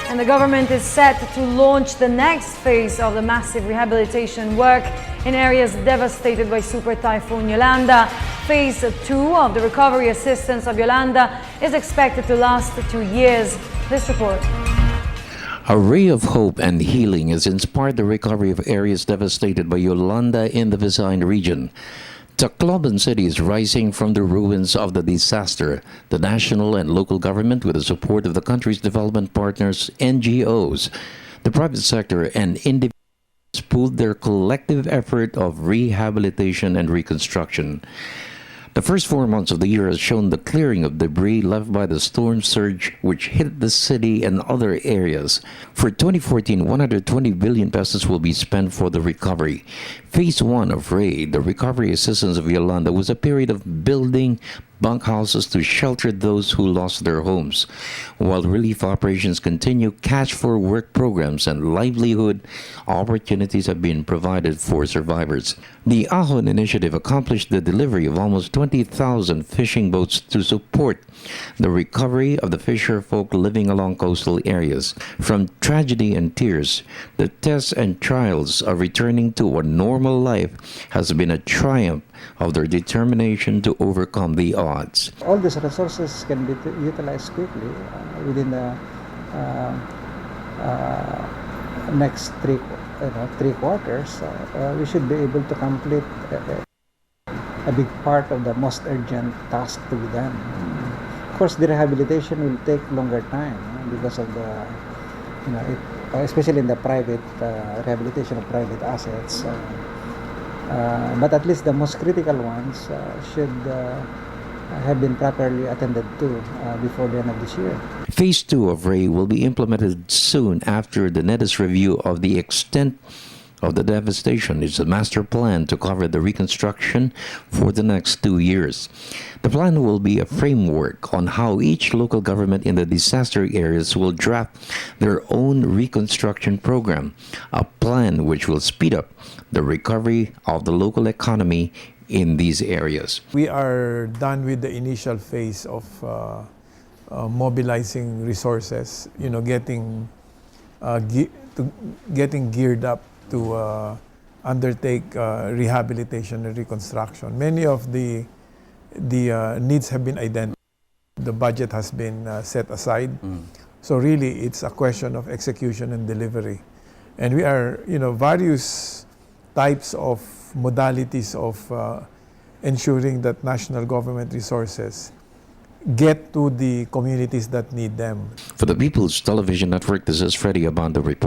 And the government is set to launch the next phase of the massive rehabilitation work in areas devastated by Super Typhoon Yolanda. Phase 2 of the recovery assistance of Yolanda is expected to last 2 years. This report. A ray of hope and healing has inspired the recovery of areas devastated by Yolanda in the Biyaheng region. Tacloban City is rising from the ruins of the disaster. The national and local government, with the support of the country's development partners, NGOs, the private sector, and individuals, pooled their collective effort of rehabilitation and reconstruction. The first 4 months of the year has shown the clearing of debris left by the storm surge which hit the city and other areas. For 2014, 120 billion pesos will be spent for the recovery. Phase 1 of RAY, the recovery assistance of Yolanda, was a period of building bunkhouses to shelter those who lost their homes. While relief operations continue, cash for work programs and livelihood opportunities have been provided for survivors. The Ahon initiative accomplished the delivery of almost 20,000 fishing boats to support the recovery of the fisher folk living along coastal areas. From tragedy and tears, the tests and trials of returning to a normal life has been a triumph of their determination to overcome the odds. All these resources can be utilized quickly within the next three quarters. We should be able to complete a big part of the most urgent task to be done. Of course, the rehabilitation will take longer time because of the, especially in the private rehabilitation of private assets. But at least the most critical ones should have been properly attended to before the end of this year. Phase 2 of RAY will be implemented soon after the NEDIS review of the extent of the devastation. It's a master plan to cover the reconstruction for the next 2 years. The plan will be a framework on how each local government in the disaster areas will draft their own reconstruction program, a plan which will speed up the recovery of the local economy in these areas. We are done with the initial phase of mobilizing resources, getting geared up to undertake rehabilitation and reconstruction. Many of the needs have been identified. The budget has been set aside. So really, it's a question of execution and delivery. And we are, various types of modalities of ensuring that national government resources get to the communities that need them. For the People's Television Network, this is Freddie Abando reporting.